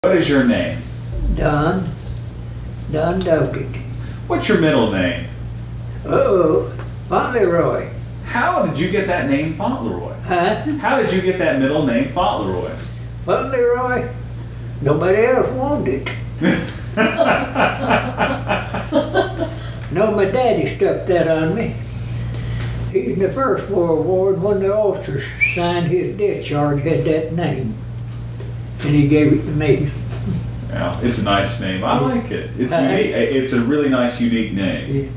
What is your name? Don Dogett. What's your middle name? Fauntleroy. How did you get that name Fauntleroy? Huh? How did you get that middle name Fauntleroy? Fauntleroy? Nobody else wanted it. No, my daddy stuck that on me. He's in the First World War, and when the officers signed his discharge, had that name. And he gave it to me. Well, it's a nice name. I like it. It's unique. It's a really nice, unique name.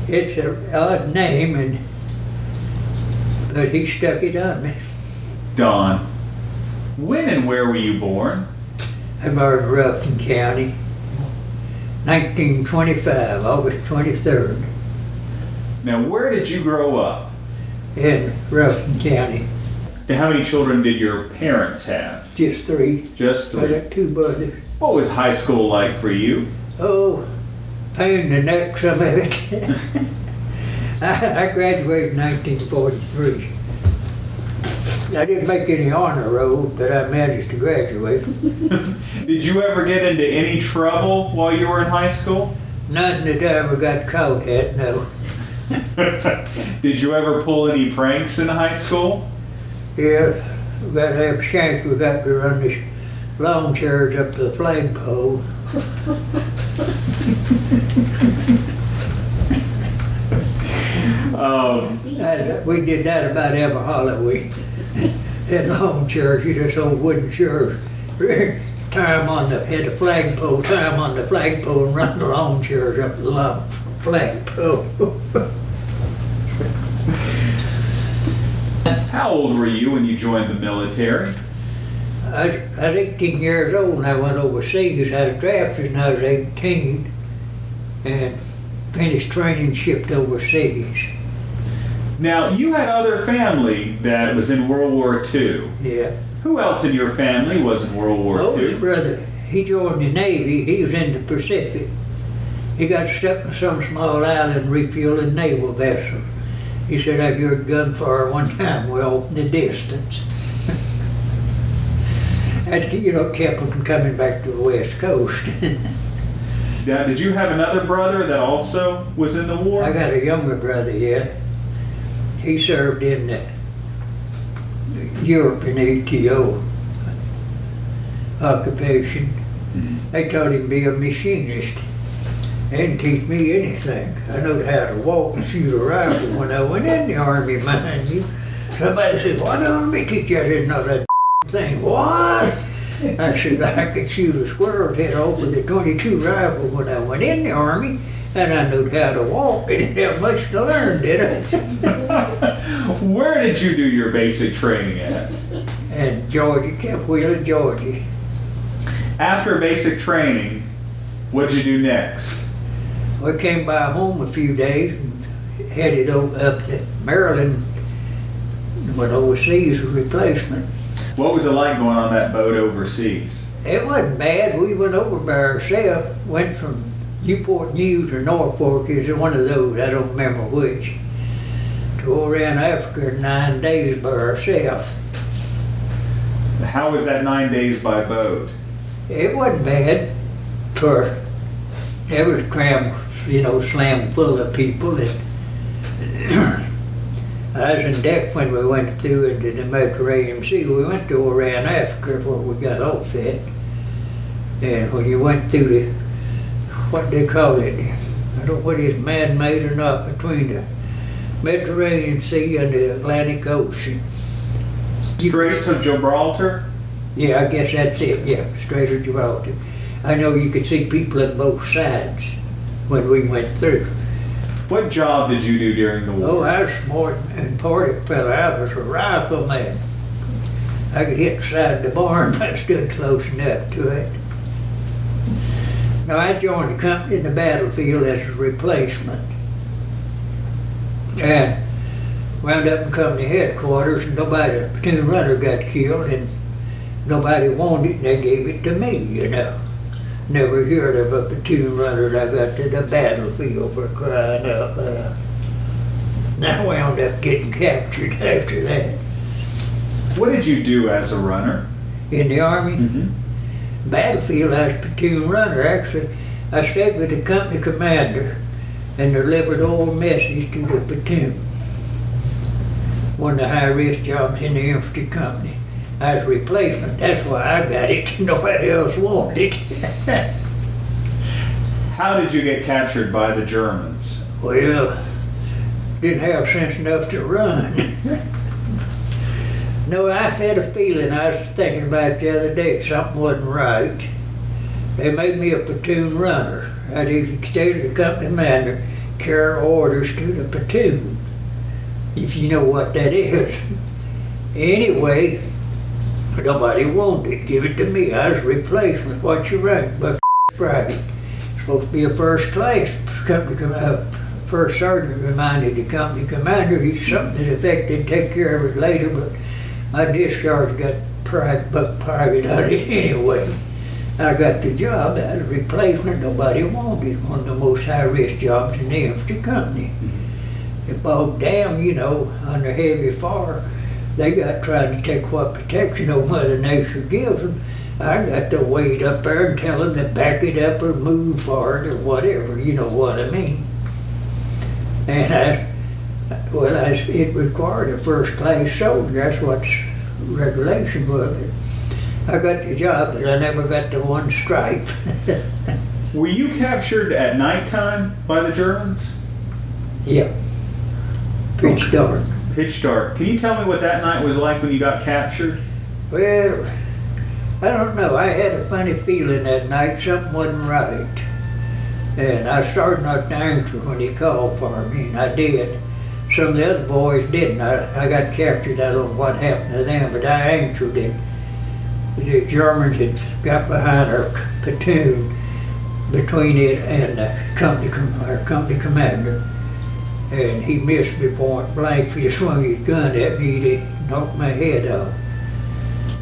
It's an odd name, but he stuck it on me. Don, when and where were you born? I born in Ruffin County, 1925, August 23rd, Now, where did you grow up? in Ruffin County. And how many children did your parents have? Just three. Just I three. got two brothers. What was high school like for you? Oh, pain in the neck, some of it. I graduated in 1943. I didn't make any honor roll, but I managed to graduate. Did you ever get into any trouble while you were in high school? Nothing that I ever got caught at, no. Did you ever pull any pranks in high school? Yeah, we got to have shanks. We got to run these lawn chairs up to the flagpole. We did that about every Halloween. Had lawn chairs, you just old wooden chairs. Tie them on hit the flagpole, tie them on the flagpole and run the lawn chairs up the flagpole. How old were you when you joined the military? I was 18 years old when I went overseas. I was drafted when I was 18 and finished training, shipped overseas. Now, you had other family that was in World War II. Yeah. Who else in your family was in World War Oh, his II? brother, he joined the Navy. He was in the Pacific. He got stuck in some small island refueling naval vessels. He said, I heard gunfire one time well in the distance. That, kept him from coming back to the West Coast. Now, did you have another brother that also was in the war? I got a younger brother, yeah. He served in Europe in ATO occupation. They taught him to be a machinist. They didn't teach me anything. I know how to walk and shoot a rifle when I went in the Army, mind you. Somebody said, why don't me teach you? I didn't know that thing. What? I said, I could shoot a squirrel's head off with a .22 rifle when I went in the Army, and I knew how to walk. I didn't have much to learn, did I? Where did you do your basic training at? And Georgia, Camp Wheeler, Georgia. After basic training, what did you do next? We came by home a few days and headed up to Maryland and went overseas with replacement. What was it like going on that boat overseas? It wasn't bad. We went over by ourselves, went from Newport News or Norfolk, is one of those, I don't remember which, to over in Africa in 9 days by ourselves. How was that 9 days by boat? It wasn't bad, for it was crammed, slammed full of people. I was in deck when we went through into the Mediterranean Sea. We went to Oran, Africa, where we got off at. And when you went through the, what they call it, I don't know whether it's man-made or not, between the Mediterranean Sea and the Atlantic Ocean. Straits of Gibraltar? Yeah, I guess that's it, yeah, Strait of Gibraltar. I know you could see people on both sides when we went through. What job did you do during the war? Oh, I was smart and party fella. I was a rifleman. I could hit the side of the barn if I stood close enough to it. Now, I joined the company in the battlefield as a replacement. And wound up in company headquarters, and the platoon runner got killed, and nobody wanted it, and they gave it to me, Never heard of a platoon runner that I got to the battlefield for crying out loud. And I wound up getting captured after that. What did you do as a runner? In the Army, battlefield, I was platoon runner. Actually, I stayed with the company commander and delivered all messages to the platoon. One of the high-risk jobs in the infantry company. I was a replacement. That's why I got it. Nobody else wanted it. How did you get captured by the Germans? Well, didn't have sense enough to run. No, I had a feeling, I was thinking about it the other day, something wasn't right. They made me a platoon runner. I used to stay to the company commander, carry orders to the platoon, if you know what that is. Anyway, nobody wanted it. Give it to me. I was a replacement. What you rank? But private. Supposed to be a first class company first sergeant. Reminded the company commander he's something to the effect they'd take care of it later, but my discharge got private out of it anyway. I got the job as a replacement. Nobody wanted one of the most high-risk jobs in the infantry company. It bogged down, you know, under heavy fire. They got trying to take what protection old Mother Nature gives them. I got to wait up there and tell them to back it up or move forward or whatever, you know what I mean. And it required a first-class soldier. That's what regulation was. I got the job, but I never got the one stripe. Were you captured at nighttime by the Germans? Yeah. Pitch dark. Pitch dark. Can you tell me what that night was like when you got captured? Well, I don't know. I had a funny feeling that night something wasn't right. And I started not to answer when he called for me, and I did. Some of the other boys didn't. I got captured. I don't know what happened to them, but I answered it. The Germans had got behind our platoon between it and our company commander. And he missed me point blank. If he swung his gun at me, he'd knocked my head off.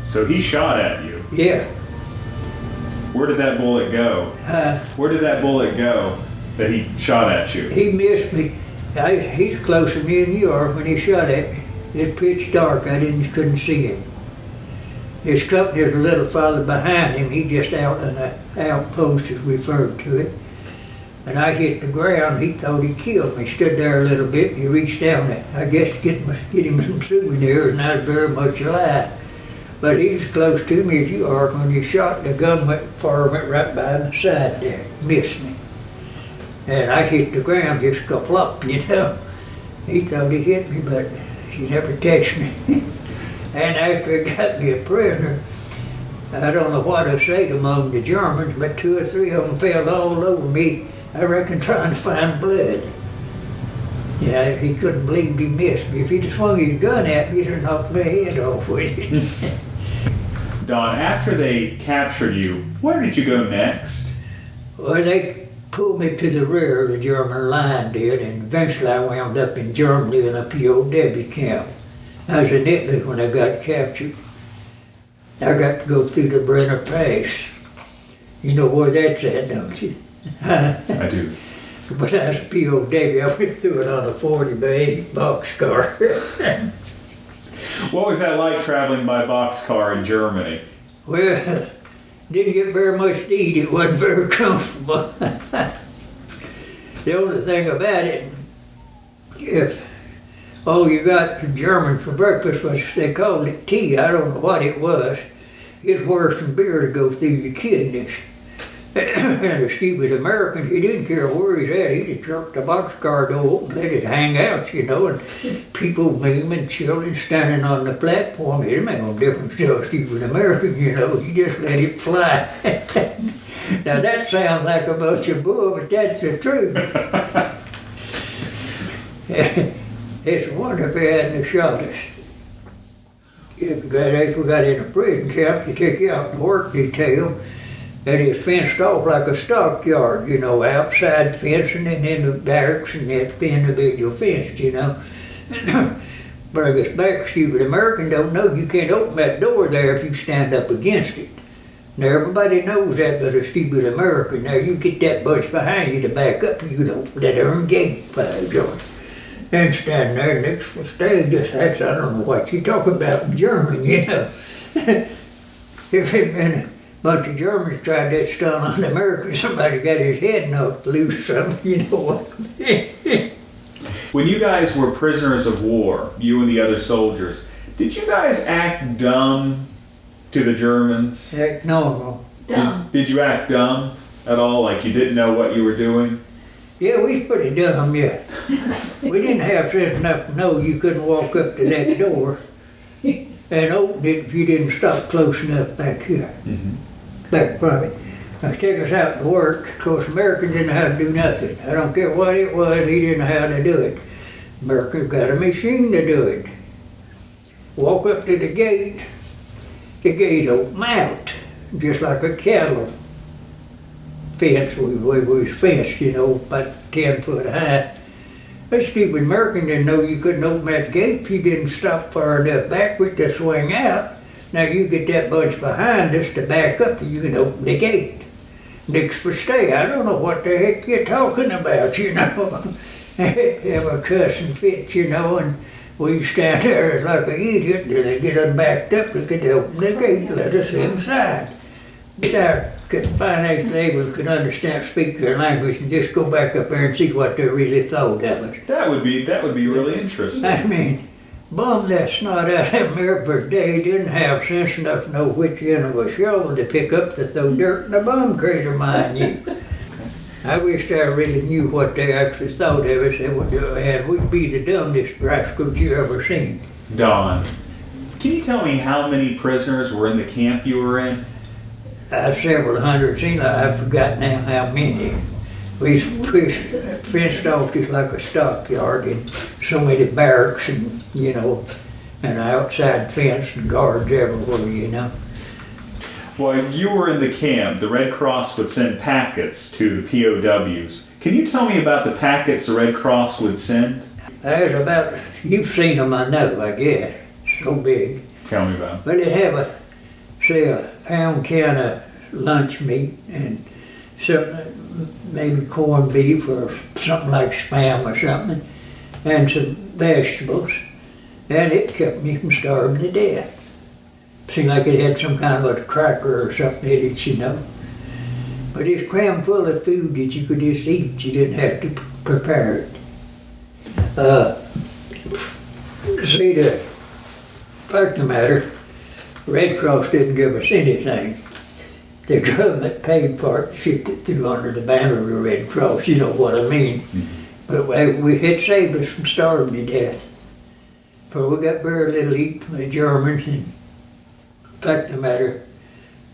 So he shot at you? Yeah. Where did that bullet go? Where did that bullet go that he shot at you? He missed me. He's closer to me than you are when he shot at me. It's pitch dark. I couldn't see him. His company was a little farther behind him. He just out on the outpost, as referred to it. And I hit the ground. He thought he killed me. Stood there a little bit. He reached down, I guess, to get him some souvenirs, and I was very much alive. But he was close to me as you are. When he shot, the gun went right by the side there. Missed me. And I hit the ground just ka-plop, you know. He thought he hit me, but he never touched me. And after he got me a prisoner, I don't know what I said among the Germans, but 2 or 3 of them fell all over me, I reckon trying to find blood. Yeah, he couldn't believe he missed me. If he'd swung his gun at me, he'd have knocked my head off with it. Don, after they captured you, where did you go next? Well, they pulled me to the rear of the German line, did, and eventually I wound up in Germany in a POW camp. I was in Italy when I got captured. I got to go through the Brenner Pass. You know where that's at, don't you? I do. But I was a POW. I went through it on a 40-by-8 boxcar. What was that like traveling by boxcar in Germany? Well, didn't get very much to eat. It wasn't very comfortable. The only thing about it, if all you got from German for breakfast was, they called it tea. I don't know what it was. It's worse than beer to go through your kidneys. And a stupid American, he didn't care where he's at. He just jerked the boxcar door open, let it hang out, you know, and people beaming, children standing on the platform. It made no difference to a stupid American, you know. You just let it fly. Now that sounds like a bunch of bull, but that's the truth. It's a wonder if they hadn't shot us. If we got in a prison camp, they take you out in work detail, and it's fenced off like a stockyard, you know, outside fencing and in the barracks, and that's the individual fenced, you know. Bring us back, stupid American don't know you can't open that door there if you stand up against it. Now everybody knows that but a stupid American. Now you get that bunch behind you to back up, you can open that darn gate by George. And stand there next to the stage, I don't know what you talking about in German, you know. If it been bunch of Germans tried that stunt on the Americans. Somebody got his head knocked loose, something, you know what? When you guys were prisoners of war, you and the other soldiers, did you guys act dumb to the Germans? Act normal. Dumb. Did you act dumb at all? Like you didn't know what you were doing? Yeah, we was pretty dumb, yeah. We didn't have sense enough to know you couldn't walk up to that door and open it if you didn't stop close enough back here, back from it. Now, take us out to work. Of course, Americans didn't know how to do nothing. I don't care what it was, he didn't know how to do it. Americans got a machine to do it. Walk up to the gate open out, just like a cattle fence. We was fenced, you know, about 10 foot high. That stupid American didn't know you couldn't open that gate if you didn't stop far enough backward to swing out. Now you get that bunch behind us to back up, you can open the gate. Nix for stay. I don't know what the heck you're talking about, you know. Have a cussing fit, you know, and we stand there like an idiot until they get us backed up. We could open the gate, let us inside. Our finance neighbors could understand, speak their language, and just go back up there and see what they really thought of us. That would be really interesting. I mean, bum that snot out of them there, but they didn't have sense enough to know which end of a shovel to pick up to throw dirt in the bomb crater, mind you. I wished I really knew what they actually thought of us, and we'd be the dumbest rascals you ever seen. Don, can you tell me how many prisoners were in the camp you were in? Several hundred, I forgot now how many. We fenced off just like a stockyard, and so many barracks, and you know, and outside fence and guards everywhere, you know. While you were in the camp, the Red Cross would send packets to the POWs. Can you tell me about the packets the Red Cross would send? There's about, you've seen them, I know, I guess, so big. Tell me about them. But they'd have a pound can of lunch meat and something, maybe corned beef or something like Spam or something, and some vegetables, and it kept me from starving to death. Seemed like it had some kind of a cracker or something in it, you know. But it's crammed full of food that you could just eat. You didn't have to prepare it. See, the fact of the matter, Red Cross didn't give us anything. The government paid for it, shipped it through under the banner of the Red Cross, you know what I mean. But it saved us from starving to death. For we got very little to eat from the Germans, and fact of the matter,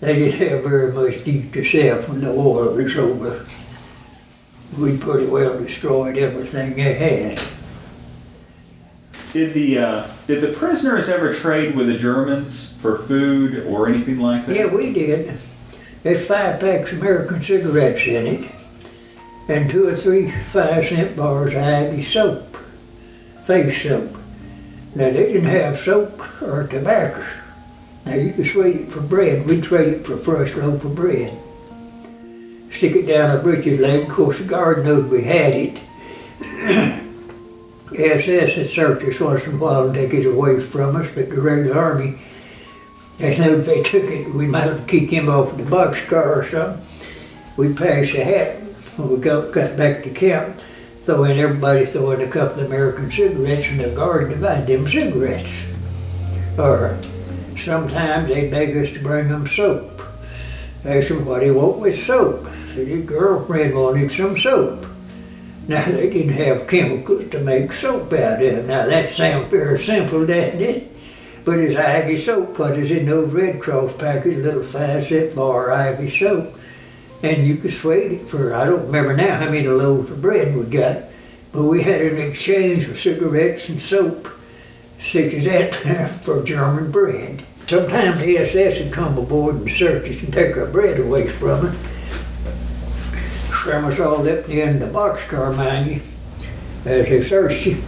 they didn't have very much to eat themselves when the war was over. We pretty well destroyed everything they had. Did the prisoners ever trade with the Germans for food or anything like that? Yeah, we did. There's 5 packs of American cigarettes in it, and 2 or 3 5-cent bars of Ivy soap, face soap. Now they didn't have soap or tobacco. Now you could trade it for bread. We'd trade it for a fresh loaf of bread. Stick it down our britches leg. Of course the guard knowed we had it. SS would search us once in a while and take it away from us, but the regular army, they knew if they took it, we might have kicked him off in the boxcar or something. We'd pass a hat when we got back to camp, everybody throw in a couple of American cigarettes, and the guard divide them cigarettes. Or sometimes they'd beg us to bring them soap. Asked them what he want with soap. Said his girlfriend wanted some soap. Now they didn't have chemicals to make soap out of. Now that sounds very simple, doesn't it? But it's Ivy soap, what is in those Red Cross packets, a little 5-cent bar Ivy soap. And you could sweat it for, I don't remember now how many loaves of bread we got, but we had an exchange of cigarettes and soap, such as that, for German bread. Sometimes the SS would come aboard and search us and take our bread away from us. Scram us all up the end of the boxcar, mind you, as they searched you.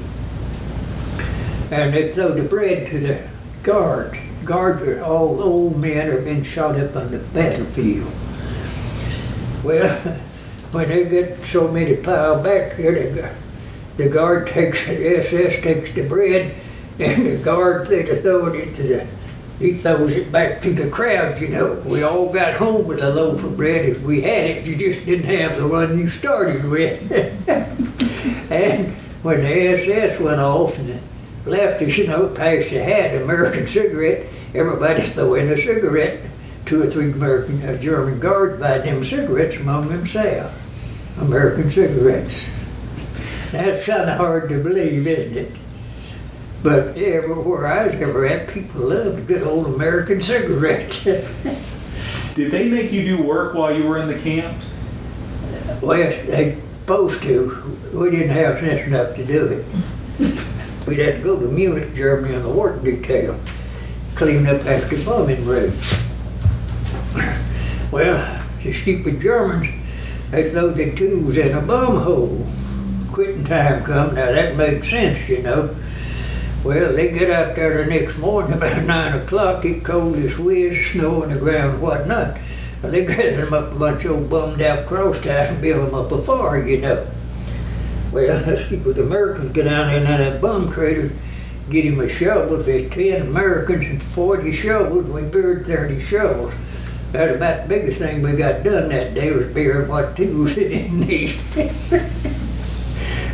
And they'd throw the bread to the guards. Guards were all old men who had been shot up on the battlefield. Well, when they get so many piled back here, the guard takes, the SS takes the bread, and the guard, they'd throw it into the he throws it back to the crowd, you know. We all got home with a loaf of bread if we had it. You just didn't have the one you started with. And when the SS went off and left us, you know, passed the hat, American cigarette, everybody throw in a cigarette. 2 or 3 German guards buy them cigarettes among themselves. American cigarettes. That's kind of hard to believe, isn't it? But everywhere I was ever at, people loved a good old American cigarette. Did they make you do work while you were in the camps? Well, they supposed to. We didn't have sense enough to do it. We'd have to go to Munich, Germany on the work detail, clean up after bombing raids. Well, the stupid Germans, they throw the tools in a bomb hole. Quitting time come, now that makes sense, you know. Well, they get out there the next morning about 9 o'clock, it cold as whiz, snow on the ground and whatnot. Well, they gather them up a bunch of old bummed out cross ties and build them up a fire, you know. Well, the stupid Americans get down in that bomb crater, get him a shovel. There's 10 Americans and 40 shovels. We buried 30 shovels. That's about the biggest thing we got done that day was burying what tools they didn't need.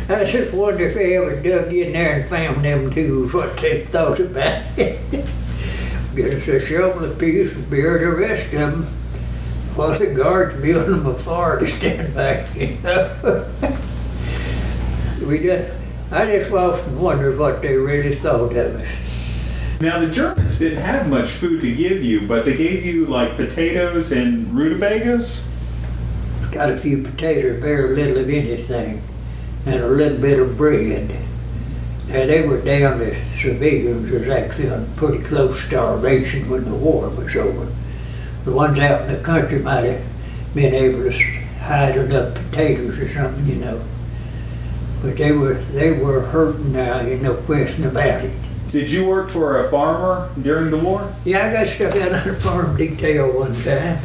I just wonder if they ever dug in there and found them tools, what they thought about it. Get us a shovel apiece and bury the rest of them while the guards build them a fire to stand back, you know. I just often wonder what they really thought of us. Now, the Germans didn't have much food to give you, but they gave you like potatoes and rutabagas? Got a few potatoes, very little of anything, and a little bit of bread. Now, they were down, the civilians was actually on pretty close starvation when the war was over. The ones out in the country might have been able to hide enough potatoes or something, you know. But they were hurting now, there's no question about it. Did you work for a farmer during the war? Yeah, I got stuck out on a farm detail one time.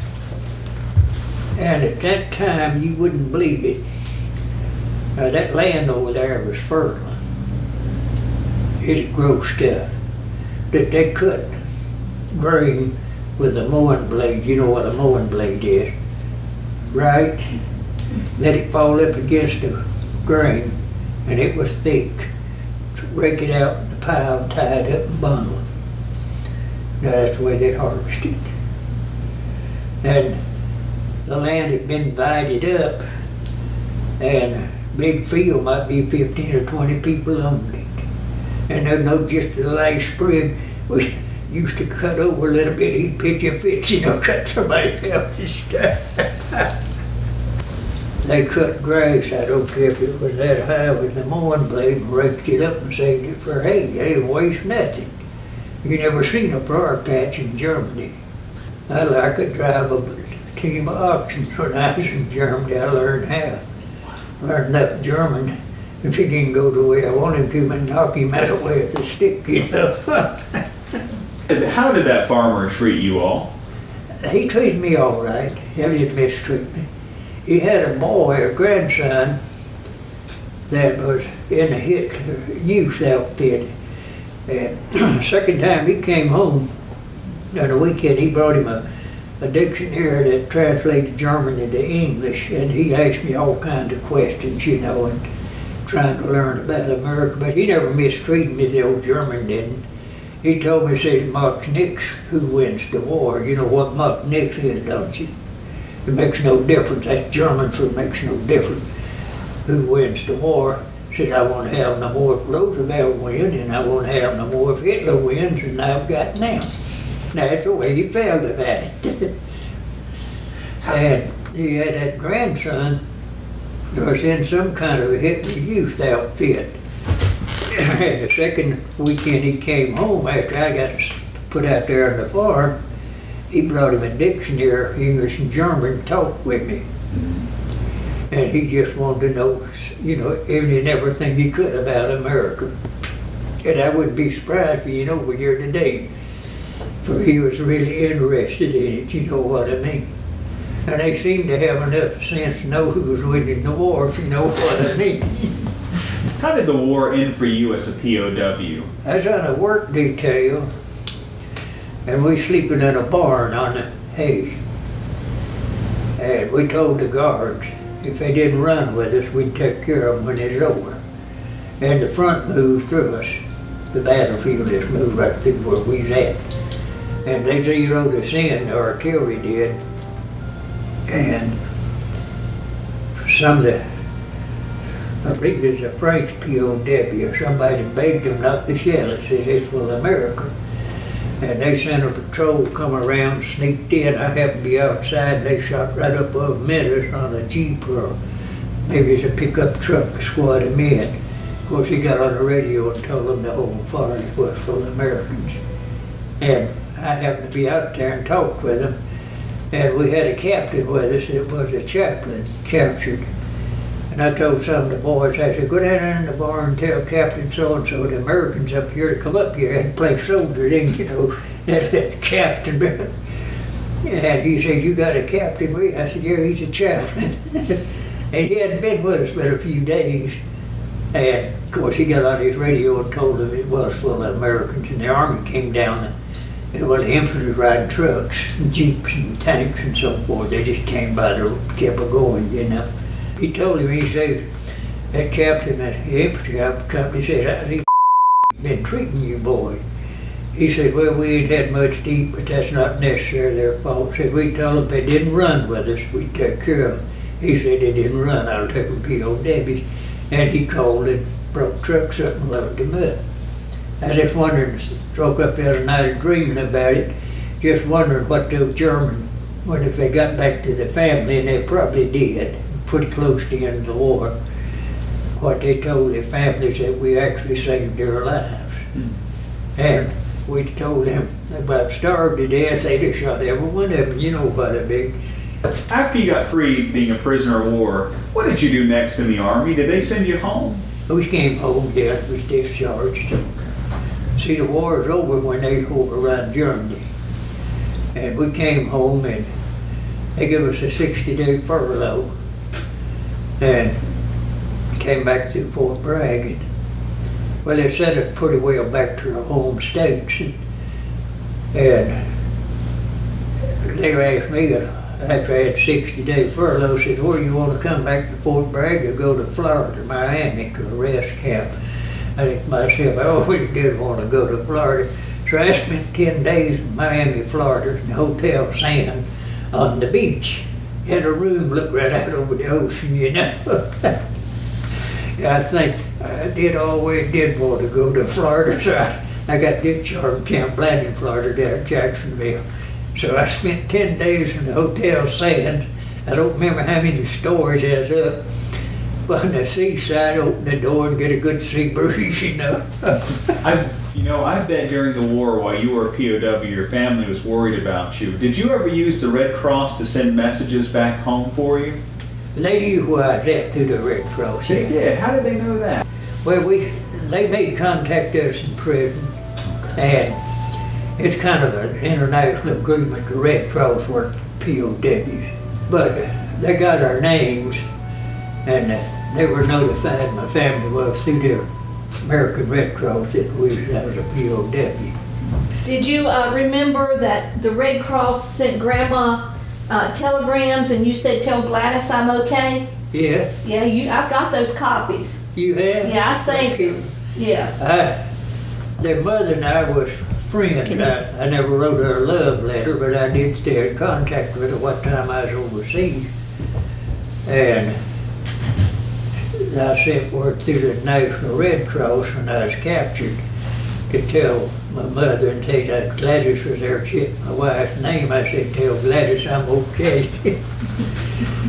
And at that time, you wouldn't believe it. Now, that land over there was fertile. It grew stuff that they cut grain with a mowing blade. You know what a mowing blade is, right? Let it fall up against the grain, and it was thick. Rake it out in the pile, tie it up and bundle it. Now, that's the way they harvested it. And the land had been divided up, and a big field might be 15 or 20 people owned it. And they know just the last spring, we used to cut over a little bit, he'd pitch a fit, you know, cut somebody else's stuff. They cut grass, I don't care if it was that high with the mowing blade, and raked it up and saved it for hay. They didn't waste nothing. You never seen a briar patch in Germany. I could drive a team of oxen when I was in Germany. I learned how. Learned enough German. If he didn't go the way I wanted him to, I'd knock him out of the way with a stick, you know. How did that farmer treat you all? He treated me all right. He didn't mistreat me. He had a boy, a grandson, that was in a youth outfit. And second time he came home on the weekend, he brought him a dictionary that translated German into English, and he asked me all kinds of questions, you know, and trying to learn about America. But he never mistreated me, the old German didn't. He told me, said, Mach nix, who wins the war? You know what Mach nix is, don't you? It makes no difference. That's German for makes no difference. Who wins the war? Said, I won't have no more if Roosevelt wins, and I won't have no more if Hitler wins, and I've got now. That's the way he felt about it. And he had that grandson that was in some kind of a Hitler youth outfit. And the second weekend he came home after I got put out there on the farm, he brought him a dictionary, English and German, to talk with me. And he just wanted to know, you know, any and everything he could about America. And I wouldn't be surprised if he's over here today, for he was really interested in it, you know what I mean. And they seemed to have enough sense to know who was winning the war, if you know what I mean. How did the war end for you as a POW? I was on a work detail, and we sleeping in a barn on the hay. And we told the guards if they didn't run with us, we'd take care of them when it's over. And the front moved through us. The battlefield just moved right through where we was at. And they zeroed us in, the artillery did. And some of the, I believe it was a French POW or somebody begged them not to shell it, says it's for America. And they sent a patrol come around, sneaked in. I happened to be outside, and they shot right up above us on a Jeep or maybe it's a pickup truck, a squad of men. Of course, he got on the radio and told them the whole forest was full of Americans. And I happened to be out there and talked with them. And we had a captain with us, it was a chaplain, captured. And I told some of the boys, I said, go down there in the barn and tell Captain so-and-so the Americans up here to come up here and play soldier. Then, you know, that captain. And he said, you got a captain with you? I said, yeah, he's a chaplain. And he hadn't been with us but a few days. And of course, he got on his radio and told them it was full of Americans. And the Army came down, and it was the infantry riding trucks, and jeeps and tanks and so forth. They just came by and kept it going, you know. He told him, he said, that captain at the infantry company said, how's he been treating you, boy? He said, well, we ain't had much to eat, but that's not necessarily their fault. Said, we told them they didn't run with us, we'd take care of them. He said they didn't run, I'll take them POWs. And he called and brought trucks up and loaded them up. I just wondered, woke up the other night dreaming about it, just wondering what those Germans, what if they got back to the family, and they probably did, pretty close to the end of the war, what they told their families that we actually saved their lives. And we told them about starved to death, they'd have shot every one of them, you know what I mean. After you got freed, being a prisoner of war, what did you do next in the Army? Did they send you home? We came home, yeah, was discharged. See, the war was over when they overran Germany. And we came home and they gave us a 60-day furlough and came back to Fort Bragg. And, well, they sent us pretty well back to our home states. And they asked me, after I had 60-day furlough, said, where do you want to come back to Fort Bragg or go to Florida, Miami, to a rest camp? I think to myself, I always did want to go to Florida. So I spent 10 days in Miami, Florida, in the Hotel Sand on the beach. Had a room look right out over the ocean, you know. I think I always did want to go to Florida, so I got discharged from Camp Blanding, Florida, down at Jacksonville. So I spent 10 days in the Hotel Sand. I don't remember how many stories I was up. But on the seaside, open the door and get a good sea breeze, you know. I bet during the war, while you were a POW, your family was worried about you. Did you ever use the Red Cross to send messages back home for you? They knew where I was at through the Red Cross. They did. How did they know that? Well, they made contact us in prison, and it's kind of an international agreement. The Red Cross were POWs, but they got our names, and they were notified, my family was, through the American Red Cross that I was a POW. Did you remember that the Red Cross sent Grandma telegrams and you said, tell Gladys I'm okay? Yeah. Yeah, I've got those copies. You have? Yeah, I saved them. Yeah. Their mother and I was friends. I never wrote her a love letter, but I did stay in contact with her what time I was overseas. And I sent word through the National Red Cross when I was captured to tell my mother and say that Gladys was there, my wife's name. I said, tell Gladys I'm okay.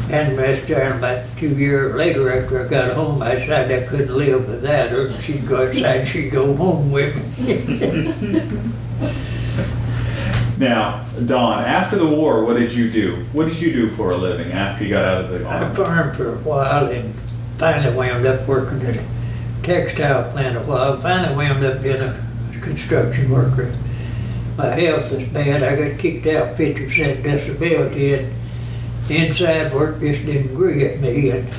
And about 2 years later, after I got home, I decided I couldn't live without her. She'd go outside, she'd go home with me. Now, Don, after the war, what did you do? What did you do for a living after you got out of the Army? I farmed for a while and finally wound up working at a textile plant a while. Finally wound up being a construction worker. My health was bad. I got kicked out 50% disability, and inside work just didn't agree with me. And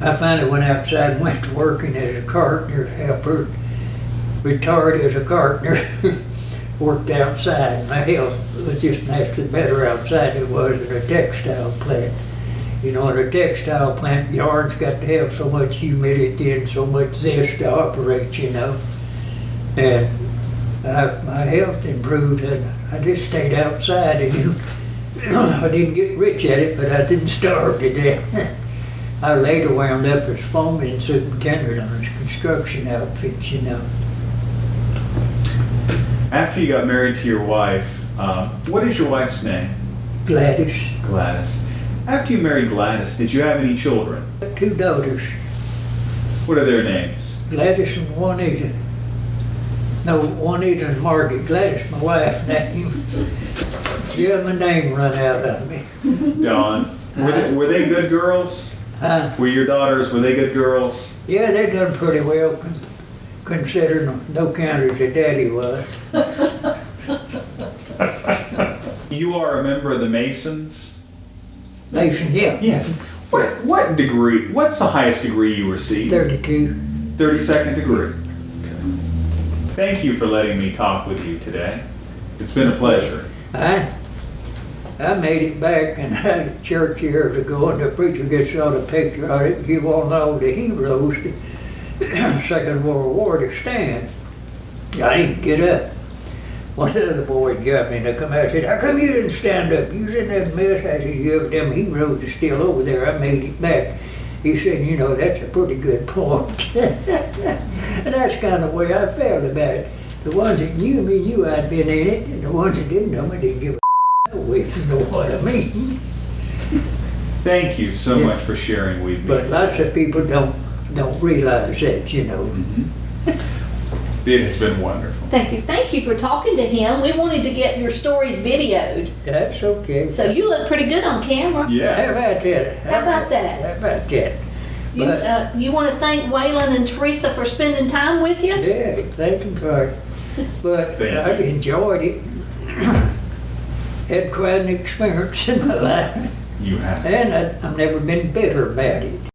I finally went outside and went to working as a carpenter helper, retired as a carpenter. worked outside. My health was just naturally better outside than it was in a textile plant. You know, in a textile plant, yards got to have so much humidity and so much zest to operate, you know. And my health improved, and I just stayed outside. And I didn't get rich at it, but I didn't starve to death. I later wound up as foreman superintendent on his construction outfits, you know. After you got married to your wife, what is your wife's name? Gladys. Gladys. After you married Gladys, did you have any children? 2 daughters, What are their names? Gladys and Juanita. No, Juanita and Margaret. Gladys, my wife's name. Yeah, my name run out of me. Dawn. Were they good girls? Were your daughters, were they good girls? Yeah, they done pretty well, considering no count as their daddy was. You are a member of the Masons? Mason, yeah. Yes. What degree, what's the highest degree you received? 32. 32nd degree. Thank you for letting me talk with you today. It's been a pleasure. I made it back and had a church years ago, and the preacher gets out a picture of it. You all know the heroes, the Second World War to stand. I didn't get up. One of the boys got me to come out and said, "How come you didn't stand up? You was in that mess." I said, "Yeah, but them heroes are still over there. I made it back." He said, "You know, that's a pretty good point." And that's kind of the way I felt about it. The ones that knew me knew I'd been in it, and the ones that didn't know me didn't give a if you know what I mean. Thank you so much for sharing with me. But lots of people don't realize that, you know. It has been wonderful. Thank you for talking to him. We wanted to get your stories videoed. That's okay. So you look pretty good on camera. How Yes. about that? How about that? How about that? You want to thank Waylon and Teresa for spending time with you? Yeah, thank you for it. But Thank I you. enjoyed it. Had quite an experience in my life. You have. And I've never been bitter about it.